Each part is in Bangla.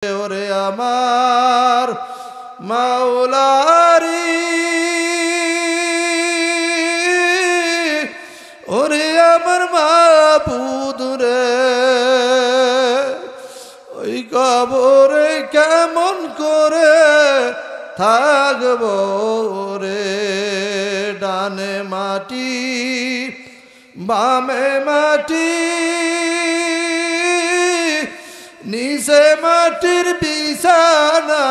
ওরে আমার মাওলারি, ওরে আমার মাবুদ রে, ওই কবরে কেমন করে থাকব রে। ডানে মাটি বামে মাটি, নিচে মাটির বিছানা,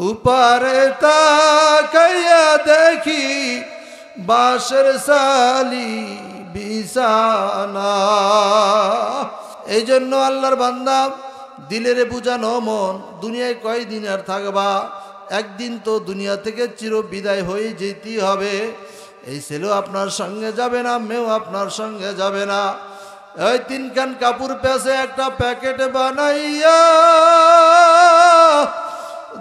উপারে তাকাইয়া দেখি বাঁশের সালি বিছানা। এই জন্য আল্লাহর বান্দা দিলেরে বুঝানো মন, দুনিয়ায় কয়দিন আর থাকবা, একদিন তো দুনিয়া থেকে চির বিদায় হয়ে যেতেই হবে। এই ছেলেও আপনার সঙ্গে যাবে না, মেয়েও আপনার সঙ্গে যাবে না। ওই তিনখান কাপড় পেছে একটা প্যাকেটে বানাইয়া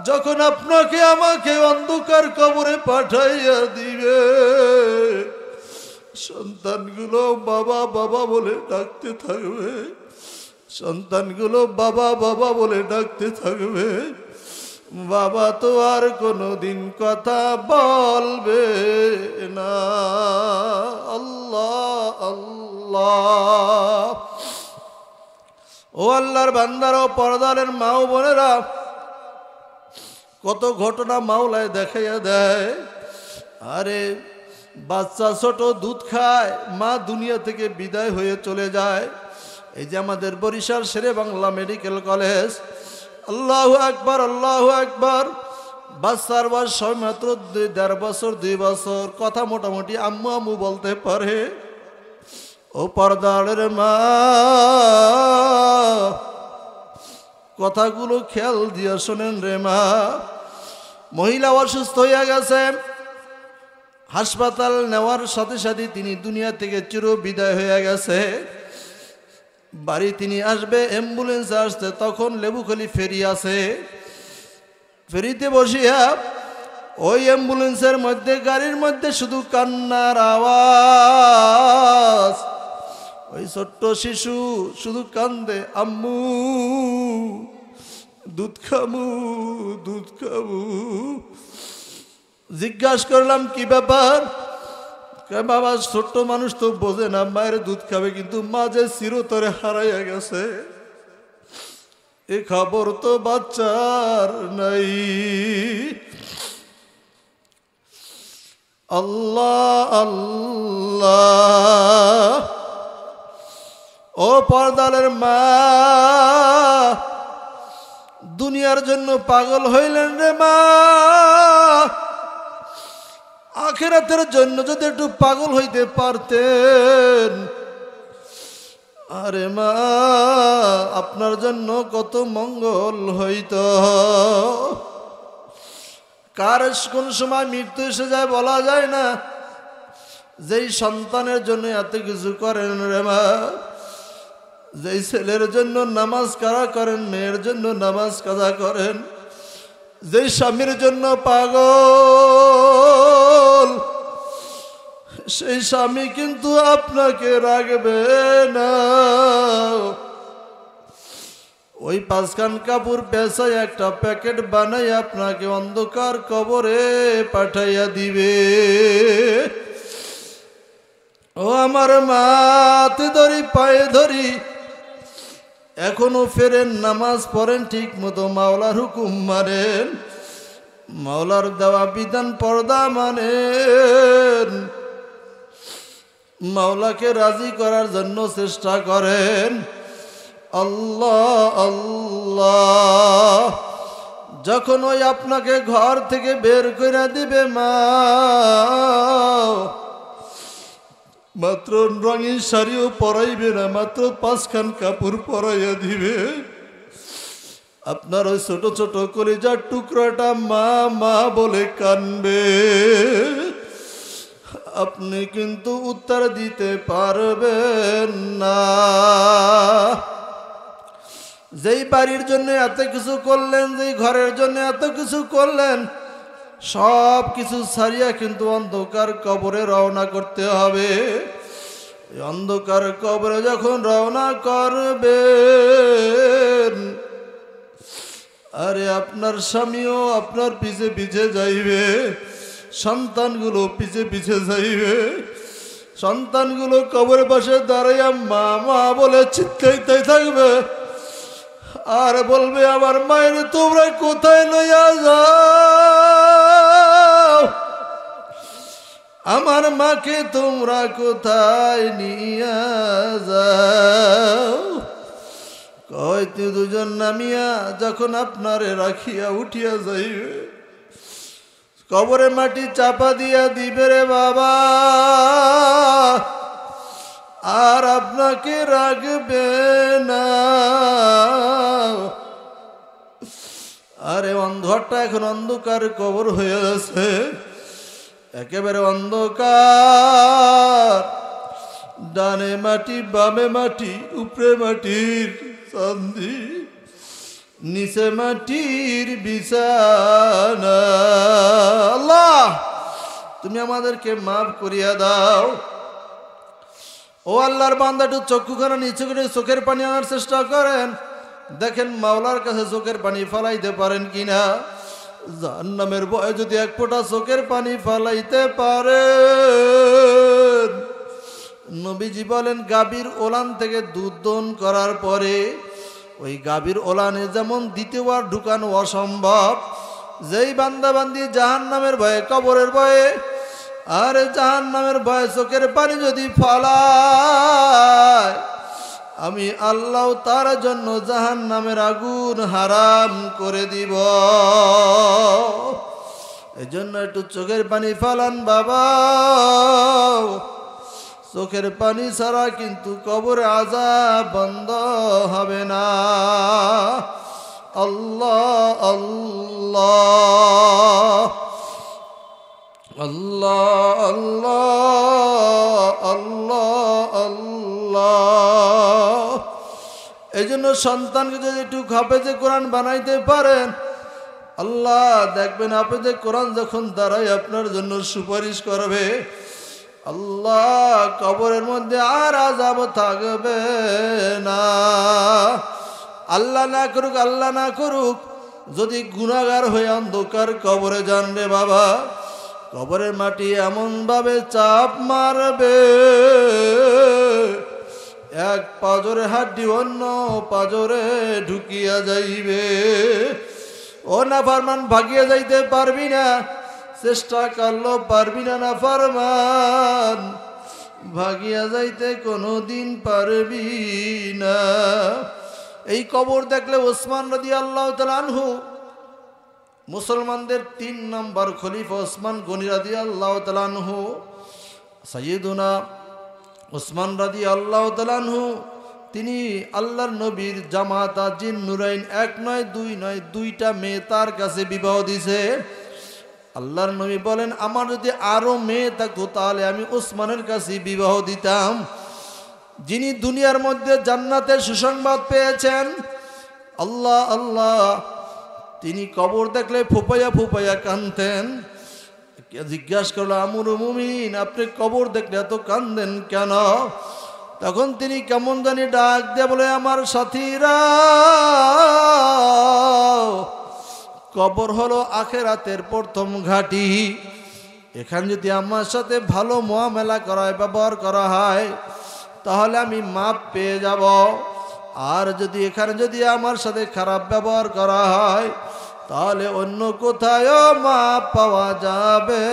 যখন আপনাকে আমাকে অন্ধকার কবরে পাঠাইয়া দিবে, সন্তানগুলো বাবা বাবা বলে ডাকতে থাকবে, সন্তানগুলো বাবা বাবা বলে ডাকতে থাকবে। বাবা তো আর কোনোদিন কথা বলবে না। আল্লাহ আল্লাহ। ও আল্লাহর বান্দারা, পর্দারের মা ও বোনেরা, কত ঘটনা মাওলায় দেখাইয়া দেয়। আরে বাচ্চা ছোট দুধ খায়, মা দুনিয়া থেকে বিদায় হয়ে চলে যায়। এই যে আমাদের বরিশাল শেরে বাংলা মেডিকেল কলেজ, আল্লাহু আকবার আল্লাহু আকবার। বাচ্চার বয়স সবে মাত্র 1.5 বছর 2 বছর, কথা মোটামুটি আম্মু আম্মু বলতে পারে। ও পর্দারের মা, কথাগুলো খেয়াল দিয়া শোনেন রে মা। মহিলা অসুস্থ হইয়া গেছে, হাসপাতাল নেওয়ার সাথে সাথে তিনি দুনিয়া থেকে চির বিদায় হয়ে গেছে। বাড়ি তিনি আসবে, অ্যাম্বুলেন্স আসছে, তখন লেবুখালি ফেরি আছে। ফেরিতে বসিয়া ওই অ্যাম্বুলেন্সের মধ্যে, গাড়ির মধ্যে শুধু কান্নার আওয়াজ। ওই ছোট্ট শিশু শুধু কান্দে, আম্মু দুধ খাবো দুধ খাবো। জিজ্ঞাসা করলাম কি ব্যাপার? বাবা ছোট্ট মানুষ তো বোঝে না, মায়ের দুধ খাবে, কিন্তু মা যে চিরতরে হারাইয়া গেছে এ খবর তো বাচ্চার নাই। আল্লাহ আল্লাহ। ও পর্দালের মা, দুনিয়ার জন্য পাগল হইলেন রে মা, আখিরাতের জন্য যদি একটু পাগল হইতে পারতেন, আরে মা আপনার জন্য কত মঙ্গল হইত। কার কোন সময় মৃত্যু এসে যায় বলা যায় না। যেই সন্তানের জন্য এত কিছু করেন রে মা, যেই ছেলের জন্য নামাজ কাজা করেন, মেয়ের জন্য নামাজ কাজা করেন, যেই স্বামীর জন্য পাগল, সেই স্বামী কিন্তু আপনাকে রাখবে না। ওই 5খান কাপড় পেঁচাই একটা প্যাকেট বানাই আপনাকে অন্ধকার কবরে পাঠাইয়া দিবে। ও আমার মা, হাতে ধরি পায়ে ধরি, এখনো ফেরেন, নামাজ পড়েন ঠিক মতো, মাওলার হুকুম মানেন, মাওলার দেওয়া বিধান পর্দা মানেন, মাওলাকে রাজি করার জন্য চেষ্টা করেন। আল্লাহ আল্লাহ। যখন ওই আপনাকে ঘর থেকে বের করে দিবে মা, মাত্র রঙিন শাড়িও পরাইবে না, মাত্র 5খান কাপড় পরাইয়া দিবে। আপনার ওই ছোট ছোট কলিজার টুকরাটা মা মা বলে কানবে, আপনি কিন্তু উত্তর দিতে পারবেন না। যেই বাড়ির জন্য এত কিছু করলেন, যেই ঘরের জন্য এত কিছু করলেন, সব কিছু ছাড়িয়া কিন্তু অন্ধকার কবরে রওনা করতে হবে। এই অন্ধকার কবরে যখন রওনা করবেন, আরে আপনার স্বামীও আপনার পিছে পিছে যাইবে, সন্তানগুলো পিছে পিছে যাইবে। সন্তানগুলো কবরের পাশে দাঁড়াইয়া মা মা বলে চিৎকাইতে থাকবে আর বলবে, আমার মায়ের তোমরা কোথায় লইয়া যাও, আমার মাকে তোমরা কোথায় নিয়ে যাও। কয় তুই দুজন নামিয়া যখন আপনারে রাখিয়া উঠিয়া যাইবে, কবরে মাটি চাপা দিয়া দিবে রে বাবা, আর আপনাকে রাখবে না। আরে ঘরটা এখন অন্ধকার কবর হয়ে আছে, একেবারে অন্ধকার, ডানে মাটি বামে মাটি, উপরে মাটির চান্দি, নিচে মাটির বিছানা। আল্লাহ তুমি আমাদেরকে মাফ করিয়া দাও। ও আল্লাহর বান্দা, একটু চক্ষুখানা নিচে করে চোখের পানি আনার চেষ্টা করেন, দেখেন মাওলার কাছে চোখের পানি ফালাইতে পারেন কিনা। জাহান্নামের ভয়ে যদি এক ফোঁটা চোখের পানি ফালাইতে পারেন, নবীজি বলেন গাভীর ওলান থেকে দুধ দহন করার পরে ওই গাভীর ওলানে যেমন দ্বিতীয়বার ঢুকানো অসম্ভব, যেই বান্দা বান্দি জাহান্নামের ভয়ে, কবরের ভয়ে আর জাহান্নামের ভয়ে চোখের পানি যদি ফালায়, আমি আল্লাহ তার জন্য জাহান্নামের আগুন হারাম করে দিব। এই জন্য একটু চোখের পানি ফালান বাবা, চোখের পানি ছাড়া কিন্তু কবরে আযাব বন্ধ হবে না। আল্লাহ আল্লাহ আল্লাহ আল্লাহ আল্লাহ আল্লাহ। এই জন্য সন্তানকে যদি একটু হাফেজে কোরআন বানাইতে পারেন, আল্লাহ দেখবেন হাফেজে কোরআন যখন দাঁড়ায় আপনার জন্য সুপারিশ করবে, আল্লাহ কবরের মধ্যে আর আযাব থাকবে না। আল্লাহ না করুক, আল্লাহ না করুক, যদি গুনাহগার হয়ে অন্ধকার কবরে যান রে বাবা, কবরের মাটি এমন ভাবে চাপ মারবে, এক পাজরে হাড্ডি অন্য পাজরে ঢুকিয়া যাইবে। ও নাফরমান, ভাগিয়া যাইতে পারবি না, চেষ্টা করলো পারবি না। নাফরমান, ভাগিয়া যাইতে কোনোদিন পারবি না। এই কবর দেখলে ওসমান রাদিয়াল্লাহু তাআলা আনহু, মুসলমানদের 3 নম্বর খলিফা ওসমান গনি রাদিয়াল্লাহু তাআলা আনহু, সাইয়্যিদুনা ওসমান রাদিয়াল্লাহু তাআলা আনহু, তিনি আল্লাহর নবীর জামাতা জিন নুরাইন, 1 নয় 2 নয়, 2টা মেয়ে তার কাছে বিবাহ দিছে। আল্লাহর নবী বলেন, আমার যদি আরো মেয়ে থাকতো তাহলে আমি ওসমানের কাছে বিবাহ দিতাম, যিনি দুনিয়ার মধ্যে জান্নাতের সুসংবাদ পেয়েছেন। আল্লাহ আল্লাহ, তিনি কবর দেখলে ফুপাইয়া ফুপাইয়া কাঁদতেন। জিজ্ঞাসা করলো, আমিরুল মুমিনিন, আপনি কবর দেখলে এত কাঁদেন কেন? তখন তিনি কেমন জানি ডাক দিয়ে বলে, আমার সাথীরা, কবর হলো আখিরাতের প্রথম ঘাঁটি। এখানে যদি আমার সাথে ভালো মুআমালা করা হয়, ব্যবহার করা হয়, তাহলে আমি মাপ পেয়ে যাব। আর যদি এখানে যদি আমার সাথে খারাপ ব্যবহার করা হয়, তাহলে অন্য কোথায়ও মাপ পাওয়া যাবে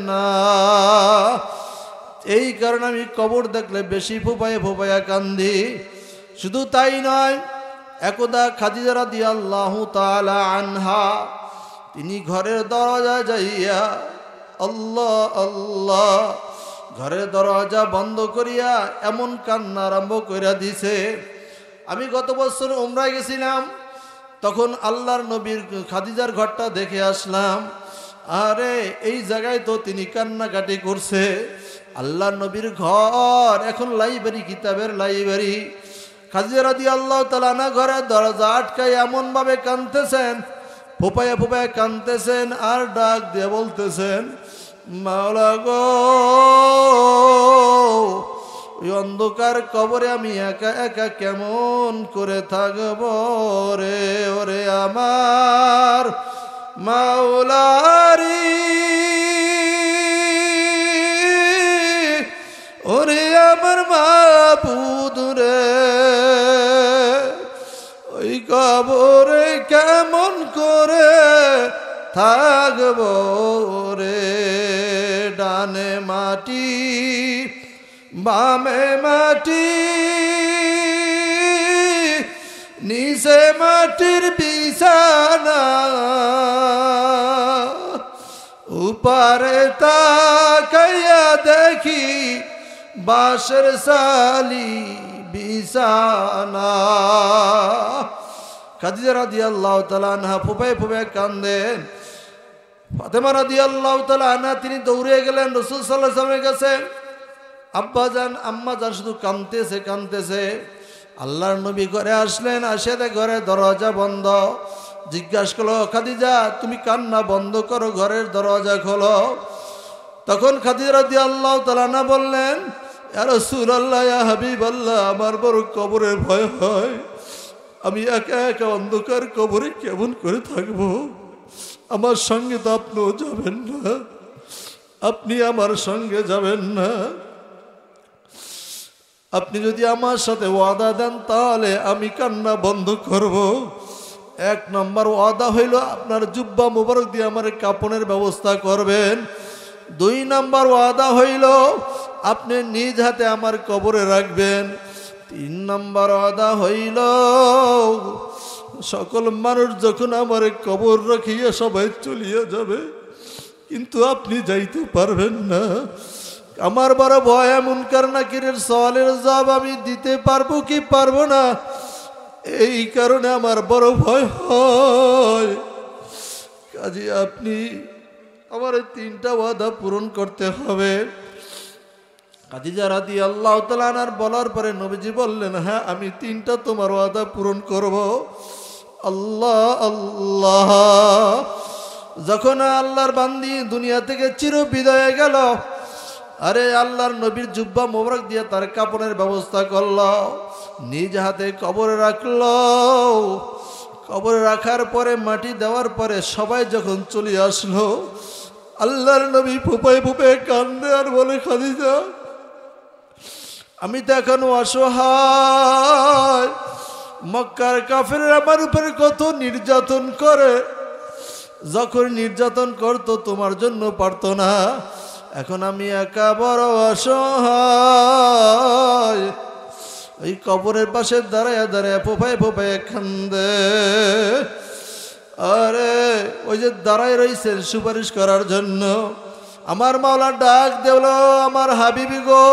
না। এই কারণে আমি কবর দেখলে বেশি ফুপায়ে ফুপায়া কান্দি। শুধু তাই নয়, একদা খাদিজা রাদিয়াল্লাহু তাআলা আনহা, তিনি ঘরের দরজা যাইয়া, আল্লাহ আল্লাহ, ঘরের দরজা বন্ধ করিয়া এমন কান্না আরম্ভ কইরা দিছে। আমি গত বছর উমরায় গেছিলাম, তখন আল্লাহর নবীর খাদিজার ঘরটা দেখে আসলাম। আরে এই জায়গায় তো তিনি কান্নাকাটি করছে। আল্লাহর নবীর ঘর এখন লাইব্রেরি, কিতাবের লাইব্রেরি। খাদিজা রাদিয়াল্লাহু তাআলা আনহা ঘরের দরজা আটকায় এমন ভাবে কাঁদতেছেন, ফোপায়া ফোপায়া কাঁদতেছেন, আর ডাক দিয়ে বলতেছেন, মাওলা গো, ওই অন্ধকার কবরে আমি একা একা কেমন করে থাকব রে ওরে আমার মাওলারি ওরে আমার মাবুদ রে ওই কবরে কেমন করে থাকব রে ডানে মাটি বামে মাটি নিচে মাটির বিছানা উপারে তাকাইয়া দেখি বাঁশের সালি বিছানা। খাদিজা রাদিয়াল্লাহু তাআলা আনহা ফুপায় ফুপায় কান্দেন। ফাতেমা রাদিয়াল্লাহু তাআলা আনহা তিনি দৌড়ে গেলেন রাসূল সাল্লাল্লাহু আলাইহি ওয়াসাল্লামের কাছে। আব্বা জান আম্মা জান শুধু কাঁদতেছে কাঁদতেছে। আল্লাহর নবী ঘরে আসলেন, আসে ঘরে দরজা বন্ধ। জিজ্ঞাসা করলো, খাদিজা তুমি কান্না বন্ধ করো, ঘরের দরজা খোলো। তখন খাদিজা রাদিয়াল্লাহু তাআলা আনহা বললেন, ইয়া রাসূলুল্লাহ ইয়া হাবিবাল্লাহ, আমার বড় কবরের ভয় হয়। আমি একা একা অন্ধকার কবরে কেমন করে থাকবো? আমার সঙ্গে তো আপনিও যাবেন না, আপনি আমার সঙ্গে যাবেন না। আপনি যদি আমার সাথে ওয়াদা দেন তাহলে আমি কান্না বন্ধ করব। এক নম্বর ওয়াদা হইল আপনার জুব্বা মুবারক দিয়ে আমার কাপড়ের ব্যবস্থা করবেন। দুই নম্বর ওয়াদা হইল আপনি নিজ হাতে আমার কবরে রাখবেন। তিন নম্বর ওয়াদা হইল সকল মানুষ যখন আমার কবর রাখিয়া সবাই চলিয়া যাবে, কিন্তু আপনি যাইতে পারবেন না। আমার বড় ভয় মুনকার নাকিরের সওয়ালের জবাব আমি দিতে পারবো কি পারবো না, এই কারণে আমার বড় ভয় হয়। কাজে আপনি আমার এই তিনটা ওয়াদা পূরণ করতে হবে। খাদিজা রাদিয়াল্লাহু তাআলা আনহার বলার পরে নবীজি বললেন, হ্যাঁ আমি তিনটা তোমার ওয়াদা পূরণ করব। আল্লাহ আল্লাহ। যখন আল্লাহর বান্দি দুনিয়া থেকে চির বিদায় গেল, আরে আল্লাহর নবীর জুব্বা মোবারক দিয়ে তার কাপড়ের ব্যবস্থা করল, নিজ হাতে কবরে রাখল। কবরে রাখার পরে মাটি দেওয়ার পরে সবাই যখন চলে আসলো, আল্লাহর নবী ফুপায় ফুপায় কান্দে আর বলে, খাদিজা আমি তো এখন অসহায়। মক্কার কাফেররা আমার উপরে কত নির্যাতন করে, যখন নির্যাতন করতো তোমার জন্য পারতো না। এখন আমি একা বড় অসহায়। ওই কবরের পাশে দাঁড়ায় দাঁড়ায় ফোফায় ফোফায় কান্দে। আরে ওই যে দাঁড়ায় রয়েছেন সুপারিশ করার জন্য, আমার মাওলা ডাক দেল, আমার হাবিবি গো,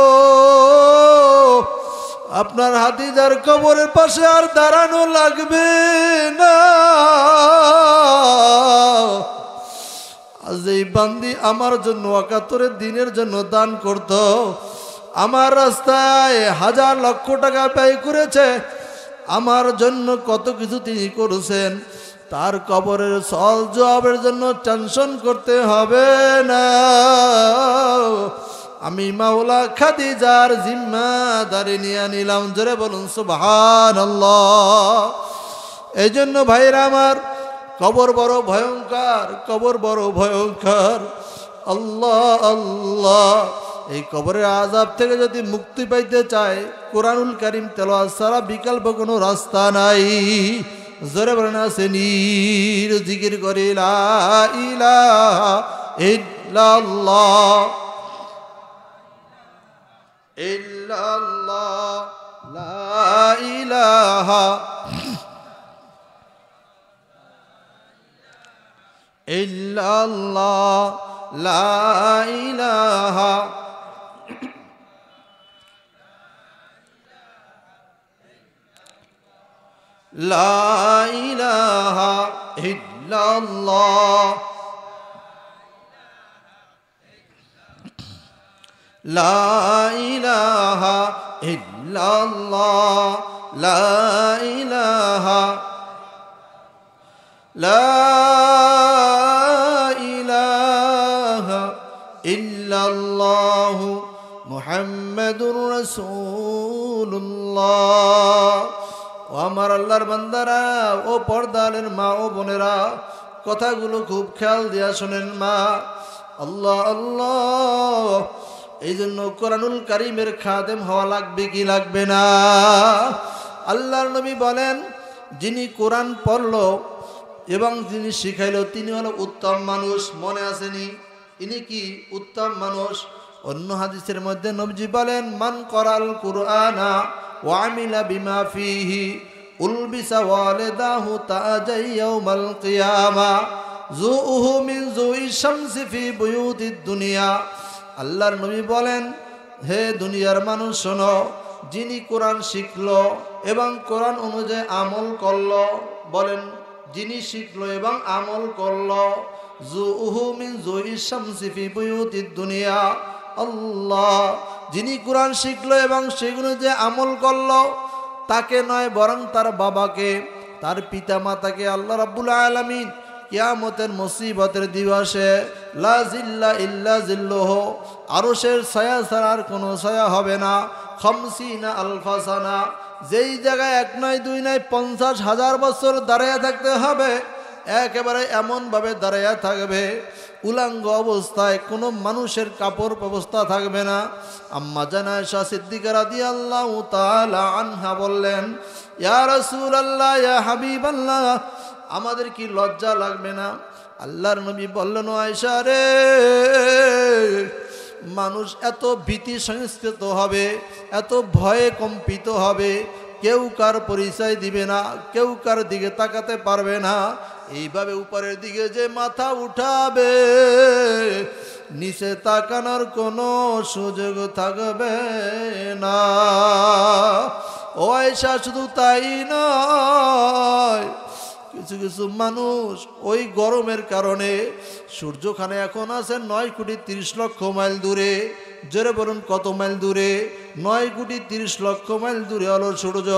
আপনার হাতিজার কবরের পাশে আর দাঁড়ানো লাগবে না। আজ এই বান্দি আমার জন্য ৭১ দিনের জন্য দান করত, আমার রাস্তায় ১০০০ লক্ষ টাকা ব্যয় করেছে, আমার জন্য কত কিছু তিনি করেছেন, তার কবরের সওয়াল জবাবের জন্য টেনশন করতে হবে না। আমি মাওলা খাদিজার জিম্মাদারি নিয়ে নিলাম। জোরে বলুন সুবহানাল্লাহ। এই জন্য ভাইরা আমার, কবর বড় ভয়ঙ্কর, কবর বড় ভয়ঙ্কর। আল্লাহ আল্লাহ। এই কবরের আযাব থেকে যদি মুক্তি পাইতে চায়, কোরআনুল কারীম তেলাওয়াত ছাড়া বিকল্প কোনো রাস্তা নাই। জোরে বলেন আসেনি, জিকির করে লা ইলাহা ইল্লাল্লাহ ইল্লাল্লাহ লা ইলাহা ইল্লাল্লাহ লা ইলাহা লা ইলাহা ইল্লাল্লাহ লা ইলাহা ইল্লাল্লাহ লা ইলাহা লা ইলাহা ইল্লাল্লাহ মুহাম্মাদুর রাসূলুল্লাহ। ও আমার আল্লাহর বান্দারা, ও পর্দালের মা ও বোনেরা, কথাগুলো খুব খেয়াল দিয়া শোনেন মা। আল্লাহ আল্লাহ, এই জন্য কোরআনুল কারীমের খাদেম হওয়া লাগবে কি লাগবে না? আল্লাহর নবী বলেন, যিনি কোরআন পড়ল এবং যিনি শিখাইল তিনি হলো উত্তম মানুষ। মনে আসেনি? ইনি কি উত্তম মানুষ? অন্য হাদিসের মধ্যে নবীজি বলেন, মান করাল কুরআনা ওয়া আমিলা বিমা ফিহি উলবিসা ওয়ালিদাহু তাজাই ইয়াউমাল কিয়ামা যুউহু মিন যুই শামসি ফি বুয়ুতিদ দুনিয়া। আল্লাহর নবী বলেন, হে দুনিয়ার মানুষ শোনো, যিনি কোরআন শিখলো এবং কোরআন অনুযায়ী আমল করলো, বলেন যিনি শিখলো এবং আমল করলো, যুউহু মিন যুই শামসি ফি বুয়ুতিদ দুনিয়া। আল্লাহ, যিনি কোরআন শিখলো এবং সেগুলো যে আমল করলো, তাকে নয় বরং তার বাবাকে, তার পিতা মাতাকে আল্লাহ রাব্বুল আলামিন কিয়ামতের মুসিবতের দিবসে লা জিল্লা ইল্লা জিল্লুহু, আরশের ছায়া ছাড়া আর কোনো ছায়া হবে না, 50 আলফা সানা, যেই জায়গায় এক নয় দুই নয় 50,000 বছর দাঁড়িয়ে থাকতে হবে, একেবারে এমনভাবে দাঁড়িয়ে থাকবে উলাঙ্গ অবস্থায়, কোনো মানুষের কাপড় ব্যবস্থা থাকবে না। আম্মা জানা আয়েশা সিদ্দিকা রাদিয়াল্লাহু তাআলা আনহা বললেন, ইয়া রাসূলুল্লাহ, ইয়া হাবিবাল্লাহ, আমাদের কি লজ্জা লাগবে না? আল্লাহর নবী বললেন, আয়েশা রে, মানুষ এত ভীতি সংস্কৃত হবে, এত ভয়ে কম্পিত হবে, কেউ কার পরিচয় দিবে না, কেউ কার দিকে তাকাতে পারবে না। এইভাবে উপরের দিকে যে মাথা উঠাবে, নিচে তাকানোর কোনো সুযোগ থাকবে না। ও আয়েশা, শুধু তাই নয়, কিছু কিছু মানুষ ওই গরমের কারণে, সূর্যখানে এখন আছে 9,30,00,000 মাইল দূরে। জোরে বলুন, কত মাইল দূরে? 9,30,00,000 মাইল দূরে হলো সূর্য।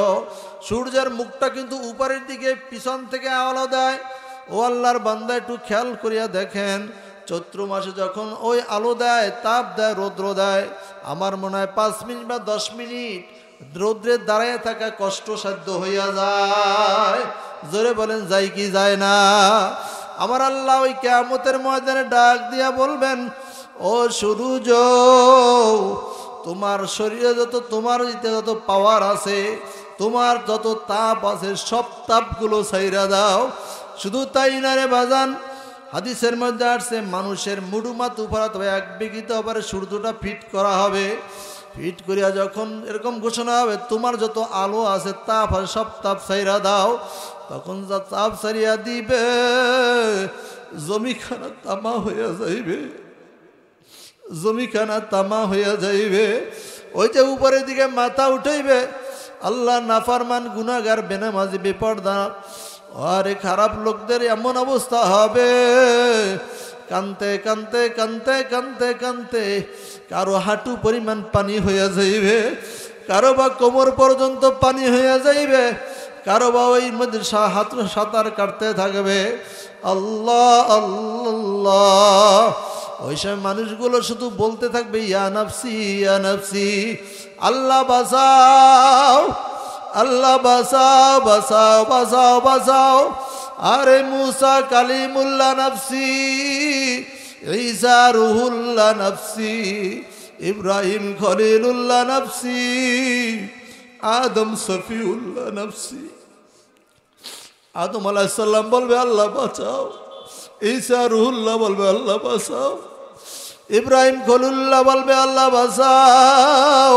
সূর্যের মুখটা কিন্তু উপরের দিকে পিছন থেকে আলো দেয়। ও আল্লাহর বান্দা, একটু খেয়াল করিয়া দেখেন, চৈত্র মাসে যখন ওই আলো দেয়, তাপ দেয়, রৌদ্র দেয়, আমার মনে হয় 5 মিনিট বা 10 মিনিট রৌদ্রে দাঁড়ায় থাকা কষ্টসাধ্য হইয়া যায়। জোরে বলেন, যায় কি যায় না? আমার আল্লাহ ওই কিয়ামতের ময়দানে ডাক দিয়া বলবেন, ও সূর্য, তোমার শরীরে তোমার যত পাওয়ার আছে, তোমার যত তাপ আছে, সব তাপগুলো ছাইরা দাও। শুধু তাই না রে বাজান, হাদিসের মধ্যে আসছে, মানুষের মুডুমা তুফারা তবে 1 বিঘিতে আবার সূর্যটা ফিট করা হবে। ফিট করিয়া যখন এরকম ঘোষণা হবে, তোমার যত আলো আছে, তাপ আছে, সব তাপ ছাইরা দাও, তখন যা তাপ ছাড়িয়া দিবে, জমিখানা তামা হইয়া যাইবে, জমিখানা তামা হইয়া যাইবে। ওই যে উপরের দিকে মাথা উঠাইবে, আল্লাহ নাফরমান গুনাহগার বেনামাজি বেপরদা আরে খারাপ লোকদের এমন অবস্থা হবে, কানতে কানতে কানতে কানতে কানতে কারো হাঁটু পরিমাণ পানি হইয়া যাইবে, কারো বা কোমর পর্যন্ত পানি হইয়া যাইবে, কারো বা ওই মধ্যে সাঁতার কাটতে থাকবে। আল্লাহ আল্লাহ, ওই সব মানুষগুলো শুধু বলতে থাকবে, ইয়া নাফসি ইয়া নাফসি, আল্লাহ বাঁচাও, আল্লাহ বাঁচাও, বাঁচাও, বাঁচাও, বাঁচাও। আরে মুসা কালিমুল্লাহ নাফসি, ঈসা রুহুল্লাহ নাফসি, ইব্রাহিম খলিলুল্লাহ নাফসি, আদম সফিউল্লাহ নাফসি। আদম আলাইহিস সালাম বলবে, আল্লাহ বাঁচাও। ঈসা রুহুল্লাহ বলবে, আল্লাহ বাঁচাও। ইব্রাহিম খলিলুল্লাহ বলবে, আল্লাহ বাঁচাও।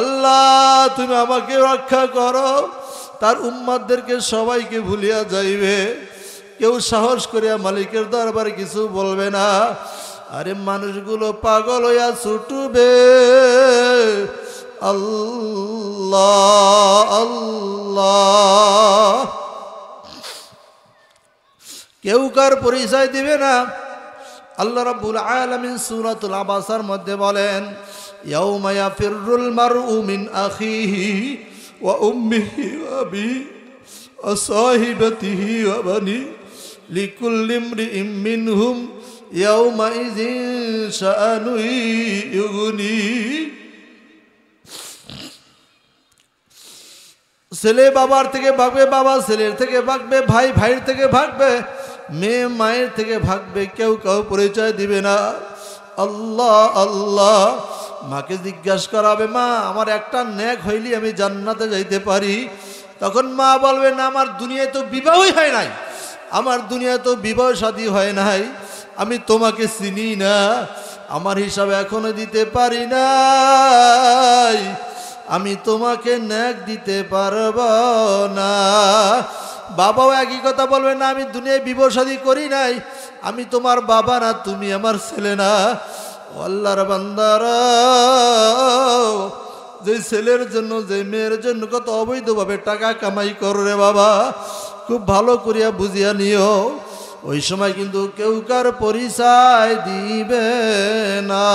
আল্লাহ, তুমি আমাকে রক্ষা করো। তার উম্মতদেরকে সবাইকে ভুলিয়া যাইবে, কেউ সাহস করিয়া মালিকের দরবারে কিছু বলবে না। আরে মানুষগুলো পাগল হইয়া ছুটবে, আল্লাহ আল্লাহ। কেউ কার পরিচয় দিবে না। আল্লাহ রাব্বুল আলামিন সূরাতুল আবাসার মধ্যে বলেন, ইয়াউমা ইয়াফিরুল মারউ মিন আখিহি ওয়া উম্মিহি ওয়া আবিহি ওয়া সাহিবাতিহি ওয়া বানি লিকুল্লি ইমরিইম মিনহুম ইয়াউমাইযিন শাআনু ইউগনি। ছেলে বাবার থেকে ভাগবে, বাবা ছেলের থেকে ভাগবে, ভাই ভাইয়ের থেকে ভাগবে, মেয়ে মায়ের থেকে ভাগবে, কেউ কেউ পরিচয় দিবে না। আল্লাহ আল্লাহ মাকে জিজ্ঞাসা করাবে, মা আমার একটা নেক হইলি আমি জান্নাতে যাইতে পারি? তখন মা বলবে, না আমার দুনিয়ায় তো বিবাহই হয় নাই, আমার দুনিয়ায় তো বিবাহ শাদী হয় নাই, আমি তোমাকে চিনি না, আমার হিসাব এখনো দিতে পারি নাই, আমি তোমাকে নেক দিতে পারব না। বাবাও একই কথা বলবে, না আমি দুনিয়ায় বিবাহ শাদী করি নাই, আমি তোমার বাবা না, তুমি আমার ছেলে না। আল্লাহর বান্দারা, যে ছেলের জন্য যে মেয়ের জন্য কত অবৈধভাবে টাকা কামাই করে বাবা, খুব ভালো করিয়া বুঝিয়া নিও, ওই সময় কিন্তু কেউ কার পরিচয় দিবে না,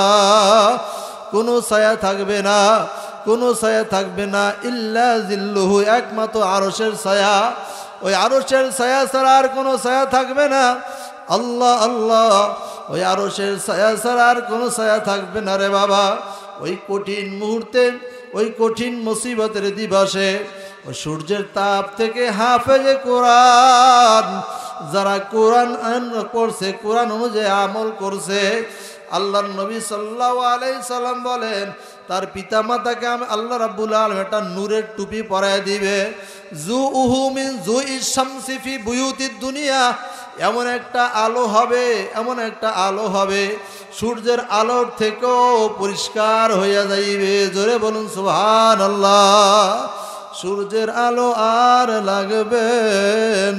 কোনো ছায়া থাকবে না, কোনো ছায়া থাকবে না, ইল্লা জিল্লুহু, একমাত্র আরশের ছায়া, ওই আরশের ছায়া ছাড়া আর কোনো ছায়া থাকবে না। আল্লাহ আল্লাহ, ওই আরশের ছায়া ছাড়া আর কোনো ছায়া থাকবে না রে বাবা। ওই কঠিন মুহূর্তে, ওই কঠিন মুসিবতের দিবসে, ওই সূর্যের তাপ থেকে হাফেজে কোরআন যারা কোরআন পড়ছে, কোরআন অনুযায়ী আমল করছে, আল্লাহর নবী সাল্লাল্লাহু আলাইহি সাল্লাম বলেন তার পিতা মাতাকে আল্লাহ রাব্বুল আলামিন একটা নূরের টুপি পরায় দিবে। জুউহু মিন জুইশ শামসি ফি বুয়ুতিদ দুনিয়া, এমন একটা আলো হবে, এমন একটা আলো হবে সূর্যের আলোর থেকেও পরিষ্কার হইয়া যাইবে। জোরে বলুন সুবহানাল্লাহ। সূর্যের আলো আর লাগবে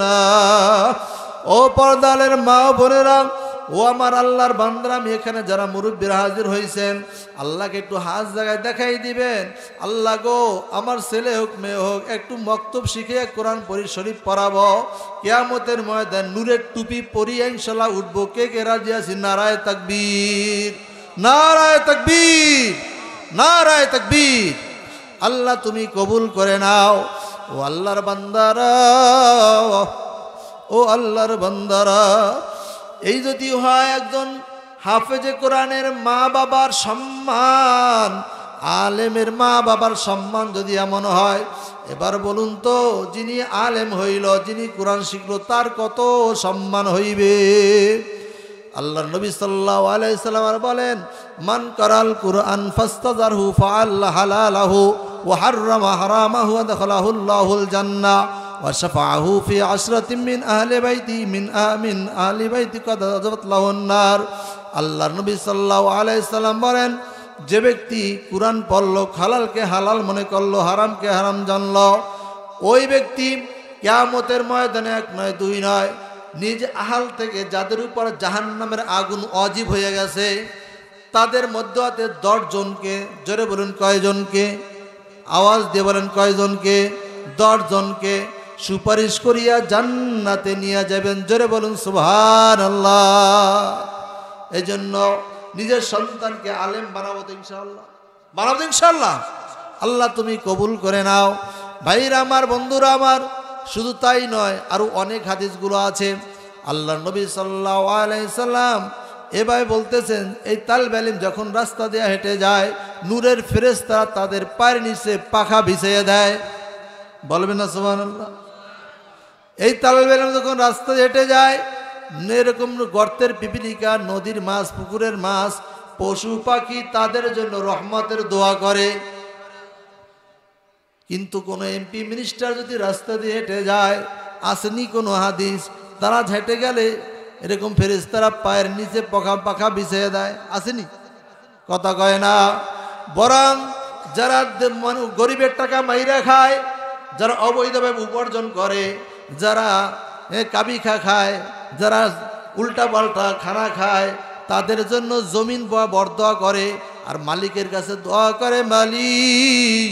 না। ও পর্দালের মা বোনেরা, ও আমার আল্লাহর বান্দারা, আমি এখানে যারা মুরব্বীরা হাজির হয়েছেন, আল্লাহকে একটু হাত জায়গায় দেখাই দিবেন, আল্লাহ গো আমার ছেলে হোক মেয়ে হোক একটু মক্তব শিখে কোরআন শরীফ পড়াবো, কিয়ামতের ময়দান নূরের টুপি পরিয়ে ইনশাআল্লাহ উঠবো। কে কে রাজি আছি? নারায়ে তাকবীর, নারায়ে তাকবীর, নারায়ে তাকবীর। আল্লাহ তুমি কবুল করে নাও। ও আল্লাহর বান্দারা, ও আল্লাহর বান্দারা, এই যদি হয় একজন হাফেজে কোরআনের মা বাবার সম্মান, আলেমের মা বাবার সম্মান যদি এমন হয়, এবার বলুন তো যিনি আলেম হইল, যিনি কোরআন শিখল, তার কত সম্মান হইবে। আল্লাহর নবী সাল্লাল্লাহু আলাইহি সাল্লাম বলেন, মান কারাল কুরআন ফাস্তাজারহু ফাআল্লা হালালাহু ওয়া হাররামা হারামাহু ওয়া দাখালাহুল্লাহুল জান্নাহ ওয়া শাফাআহু ফি আশরাতিন মিন আহলি বাইতি মিন আহলি বাইতি কাদ আযাবাত লাহুন নার। আল্লাহর নবী সাল্লাল্লাহু আলাইহি সাল্লাম বলেন, যে ব্যক্তি কুরআন পড়লো, হালালকে হালাল মনে করলো, হারামকে হারাম জানলো, ওই ব্যক্তি কিয়ামতের ময়দানে এক নয় দুই নয়, নিজ আহাল থেকে যাদের উপর জাহান্নামের আগুন অজীব হয়ে গেছে, তাদের মধ্যে হতে 10 জনকে, জোরে বলুন কয়জনকে, আওয়াজ দিয়ে বলেন কয়জনকে, 10 জনকে সুপারিশ করিয়া জান্নাতে নিয়ে যাবেন। জোরে বলুন সুবহানাল্লাহ। এই জন্য নিজের সন্তানকে আলেম বানাবো তো ইনশাআল্লাহ, বানাবো তো ইনশাআল্লাহ। আল্লাহ তুমি কবুল করে নাও। ভাইরা আমার, বন্ধুরা আমার, শুধু তাই নয়, আরো অনেক হাদিসগুলো আছে। আল্লাহর নবী সাল্লাল্লাহু আলাইহি সাল্লাম এভাবে বলতেছেন, এই তালবে ইলম যখন রাস্তা দিয়ে হেঁটে যায়, নূরের ফেরেশতারা তাদের পায়ের নিচে পাখা বিছিয়ে দেয়। বলবেন না সুবহানাল্লাহ? এই তালবে ইলম যখন রাস্তা দিয়ে হেঁটে যায়, এরকম গর্তের পিপিলিকা, নদীর মাছ, পুকুরের মাছ, পশু পাখি তাদের জন্য রহমতের দোয়া করে। কিন্তু কোনো এমপি মিনিস্টার যদি রাস্তা দিয়ে হেঁটে যায়, আসেনি কোনো হাদিস তারা হেঁটে গেলে এরকম ফেরেশতারা পায়ের নিচে পাখা বিছিয়ে দেয়? আসেনি? কথা কয় না। বরং যারা গরিবের টাকা মাইরা খায়, যারা অবৈধভাবে উপার্জন করে, যারা কাবিখা খায়, যারা উল্টা পাল্টা খানা খায়, তাদের জন্য জমিন বরদোয়া করে আর মালিকের কাছে দোয়া করে, মালিক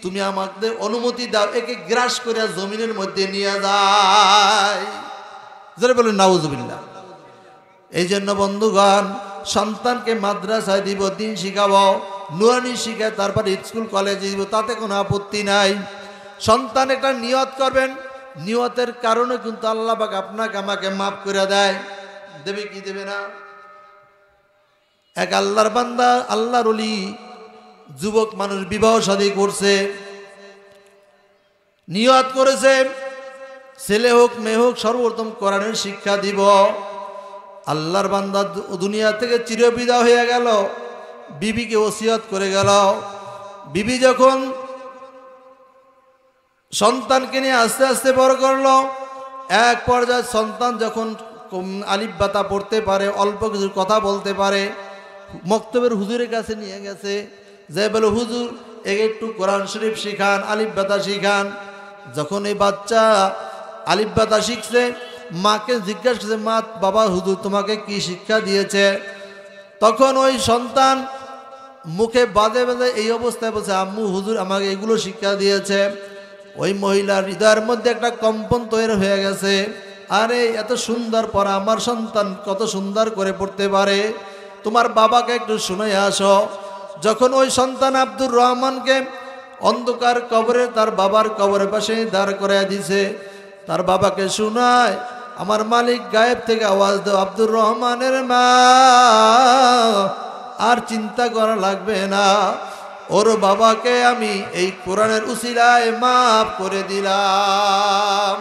তুমি আমাকে অনুমতি দাও, একে গ্রাস করে জমিনের মধ্যে নিয়ে যায়। যারা বলেন নাউজুবিল্লাহ। এই জন্য বন্ধুগণ, সন্তানকে মাদ্রাসায় দিব, দিন শিখাবো, নুরানি শিখায়, তারপর স্কুল কলেজে দিব, তাতে কোনো আপত্তি নাই। সন্তান একটা নিয়ত করবেন, নিয়তের কারণে কিন্তু আল্লাহ পাক আপনাকে আমাকে মাফ করে দেয়। দেবে কি দেবে না? এক আল্লাহর বান্দা, আল্লাহর ওলি যুবক মানুষ বিবাহ শাদী করছে, নিয়ত করেছে ছেলে হোক মেয়ে হোক সর্বপ্রথম কোরআনের শিক্ষা দিব। আল্লাহর বান্দা দুনিয়া থেকে চিরবিদায় হয়ে গেল, বিবিকে ওসিয়ত করে গেল। বিবি যখন সন্তানকে নিয়ে আস্তে আস্তে বড় করলো, এক পর্যায়ে সন্তান যখন আলিফ বাতা পড়তে পারে, অল্প কিছু কথা বলতে পারে, মক্তবের হুজুরের কাছে নিয়ে গেছে, যে বলে হুজুর একে একটু কোরআন শরীফ শিখান, আলিফ বাতা শিখান। যখন এই বাচ্চা আলিফ বাতা শিখছে, মাকে জিজ্ঞাসা করছে, মা বাবা হুজুর তোমাকে কি শিক্ষা দিয়েছে? তখন ওই সন্তান মুখে বাজে বাজে এই অবস্থায় বলছে, আম্মু হুজুর আমাকে এগুলো শিক্ষা দিয়েছে। ওই মহিলার হৃদয়ের মধ্যে একটা কম্পন তৈরি হয়ে গেছে, আরে এত সুন্দর পড়া আমার সন্তান কত সুন্দর করে পড়তে পারে, তোমার বাবাকে একটু শুনে আসো। যখন ওই সন্তান আব্দুর রহমানকে অন্ধকার কবরে তার বাবার কবরের পাশে দাঁড় করাইয়া দিছে, তার বাবাকে শোনায়, আমার মালিক গায়েব থেকে আওয়াজ দাও, আব্দুর রহমানের মা, আর চিন্তা করা লাগবে না, ওর বাবাকে আমি এই কোরআনের উসিলায় মাফ করে দিলাম।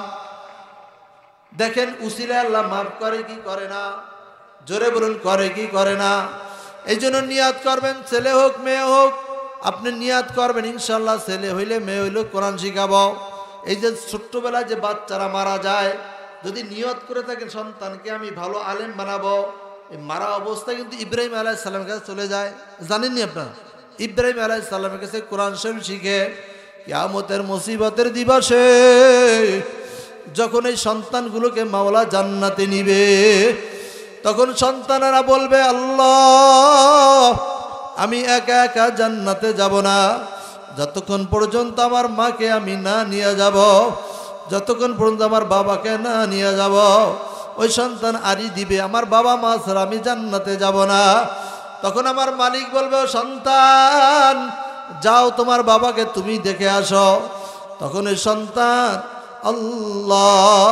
দেখেন উসিলায় আল্লাহ মাফ করে কি করে না? জোরে বলুন, করে কি করে না? এই জন্য নিয়াত করবেন, ছেলে হোক মেয়ে হোক, আপনি নিয়াত করবেন ইনশাল্লাহ ছেলে হইলে মেয়ে হইলে কোরআন শিখাবো। এই যে ছোট্টবেলায় যে বাচ্চারা মারা যায়, যদি নিয়ত করে থাকেন সন্তানকে আমি ভালো আলেম বানাবো, এই মারা অবস্থায় কিন্তু ইব্রাহিম আলাইহিস সালামের কাছে চলে যায়। জানেননি আপনারা? ইব্রাহিম আলাইহিস সালামের কাছে কোরআন শরীফ শিখে কিয়ামতের মুসিবতের দিবসে যখন এই সন্তানগুলোকে মাওলা জান্নাতে নিবে, তখন সন্তানেরা বলবে, আল্লাহ আমি একা একা জান্নাতে যাব না, যতক্ষণ পর্যন্ত আমার মাকে আমি না নিয়ে যাব, যতক্ষণ পর্যন্ত আমার বাবাকে না নিয়ে যাব। ওই সন্তান আরি দিবে, আমার বাবা মা ছাড়া আমি জান্নাতে যাব না। তখন আমার মালিক বলবে, ও সন্তান যাও তোমার বাবাকে তুমি দেখে আসো। তখন ওই সন্তান আল্লাহ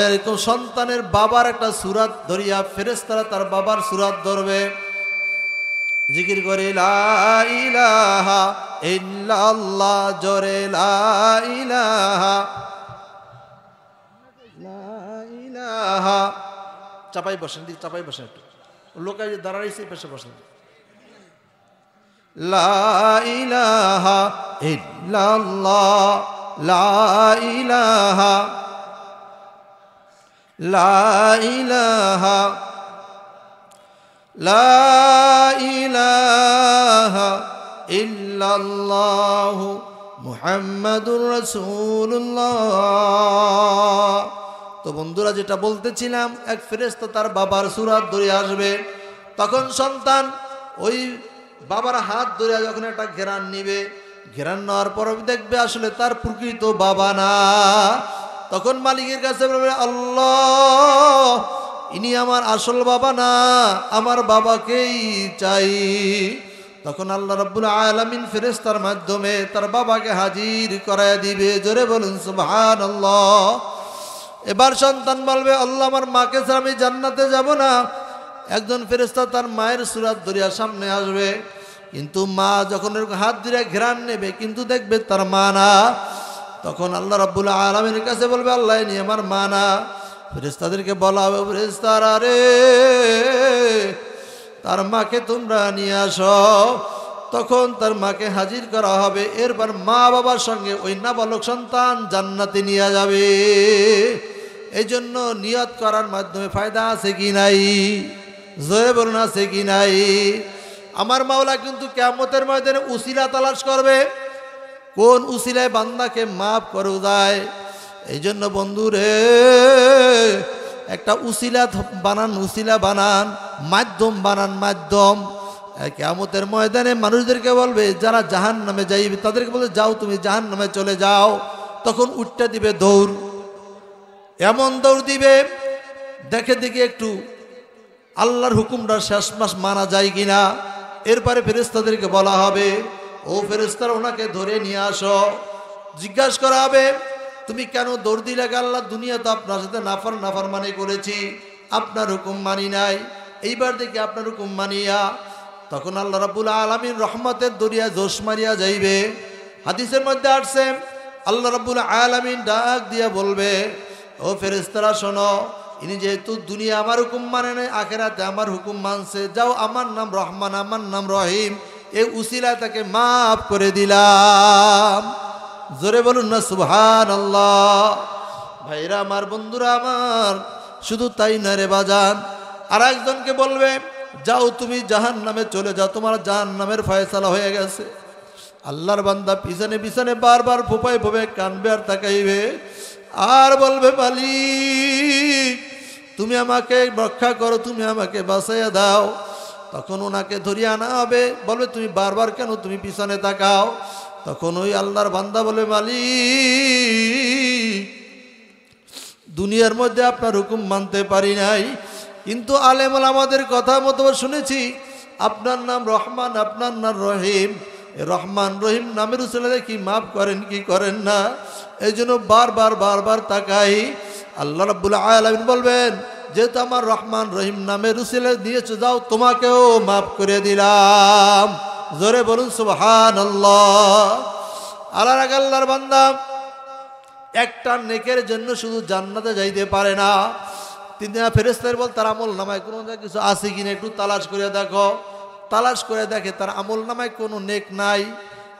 এরকম সন্তানের বাবার একটা সুরাত ধরিয়া ফেরেশতারা তার বাবার সুরাত ধরবে, জিকির করে লা ইলাহা ইল্লাল্লাহ, জোরে লা ইলাহা লা ইলাহা। চাপাই বসেন, চাপাই বসেন, একটু লোকাই দাঁড়াইছে পাশে বসেন। লা ইলাহা ইল্লাল্লাহ, লা ইলাহা লা ইলাহা লা ইলাহা ইল্লাল্লাহ মুহাম্মাদুর রাসূলুল্লাহ। তো বন্ধুরা যেটা বলতেছিলাম, এক ফেরেশতা তার বাবার সুরাত ধরে আসবে, তখন সন্তান ওই বাবার হাত ধরে যখন একটা ঘেরান নিবে, ঘেরান নেওয়ার পর দেখবে আসলে তার প্রকৃত বাবা না। তখন মালিকের কাছে বলবে, আল্লাহ ইনি আমার আসল বাবা না, আমার বাবাকেই চাই। তখন আল্লাহ রাব্বুল আলামিন ফেরেশতার মাধ্যমে তার বাবাকে হাজির করায় দিবে। জোরে বলুন সুবহানাল্লাহ। এবার সন্তান বলবে, আল্লাহ আমার মাকে ছাড়া আমি জান্নাতে যাব না। একজন ফেরেশতা তার মায়ের সুরাত ধরিয়া সামনে আসবে, কিন্তু মা যখন হাত ধরে ঘেরান নেবে কিন্তু দেখবে তার মা না। তখন আল্লাহ রাব্বুল আলামিনের কাছে বলবে, আল্লাহ ইনি আমার মা না। ফেরেশতাদেরকে বলা হবে, ফেরেশতারা রে তার মাকে তোমরা নিয়ে আসো। তখন তার মাকে হাজির করা হবে, এরপর মা বাবার সঙ্গে ওই নাবালক সন্তান জান্নাতে নিয়ে যাবে। এই জন্য নিয়ত করার মাধ্যমে ফায়দা আছে কি নাই? জোরে বলুন, আছে কি নাই? আমার মাওলা কিন্তু কিয়ামতের ময়দানে উসিলা তালাশ করবে, কোন উসিলায় বান্দাকে মাফ করে দেয়। এই জন্য বন্ধুরে একটা উসিলা বানান, উসিলা বানান, মাধ্যম বানান, মাধ্যম। কিয়ামতের ময়দানে মানুষদেরকে বলবে, যারা জাহান্নামে যাইবে তাদেরকে বলবে, যাও তুমি জাহান্নামে চলে যাও। তখন উঠতে দিবে দৌড়, এমন দৌড় দিবে দেখে দেখে একটু আল্লাহর হুকুমটা শেষ মাস মানা যায় কিনা। এরপরে ফেরেশতাদেরকে বলা হবে, ও ফেরেশতারা ওনাকে ধরে নিয়ে আসো। জিজ্ঞাসা করা হবে, তুমি কেন দৌড় দিলে? আল্লাহ দুনিয়া তো আপনার সাথে নাফরমানি করেছি, আপনার হুকুম মানি নাই। এইবার দেখি আপনার হুকুম মানিয়া। তখন আল্লাহ রাব্বুল আলামিন রহমতের দরিয়া জোশ মারিয়া যাইবে। হাদিসের মধ্যে আসছে আল্লাহ রাব্বুল আলামিন ডাক দিয়া বলবে, ও ফেরেশতারা শোনো, ইনি যেহেতু দুনিয়া আমার হুকুম মানে নাই, আখেরাতে আমার হুকুম মানছে, যাও আমার নাম রহমান, আমার নাম রহিম, এই উসিলায় তাকে মাফ করে দিলাম। জোরে বলুন না সুবহানাল্লাহ। ভাইরা আমার, বন্ধুরা আমার, শুধু তাই না রে বাজান, আর একজনকে বলবে, যাও তুমি জাহান্নামে চলে যাও, তোমার জাহান্নামের ফয়সালা হয়ে গেছে। আল্লাহর বান্দা পিছনে পিছনে বারবার ফোপায় ফোপায় কানবে আর তাকাইবে আর বলবে, মালিক তুমি আমাকে রক্ষা করো, তুমি আমাকে বাঁচাইয়া দাও। তখন ওনাকে ধরিয়ে আনা হবে, বলবে তুমি বারবার কেন তুমি পিছনে তাকাও? তখন ওই আল্লাহর বান্দা বলে, মালিক দুনিয়ার মধ্যে আপনার হুকুম মানতে পারি নাই, কিন্তু আলেম ওলামাদের কথা মতো শুনেছি আপনার নাম রহমান, আপনার নাম রহিম, রহমান রহিম নামের উসিলায় কি মাফ করেন কি করেন না? এই জন্য বারবার বারবার তাকাই। আল্লাহ রাব্বুল আলামিন বলবেন, যেহেতু আমার রহমান রহিম নামের উসিলায় দিয়েছো, যাও তোমাকেও মাফ করে দিলাম। জোরে বলুন সুবহানাল্লাহ। আল্লাহর বান্দা একটা নেকের জন্য শুধু জান্নাতে যাইতে পারে না। তিনি ফেরেশতারা বল, তার আমল নামায় কোনো কিছু আছে কিনা একটু তালাশ করে দেখো। তালাশ করে দেখে তার আমল নামায় কোনো নেক নাই,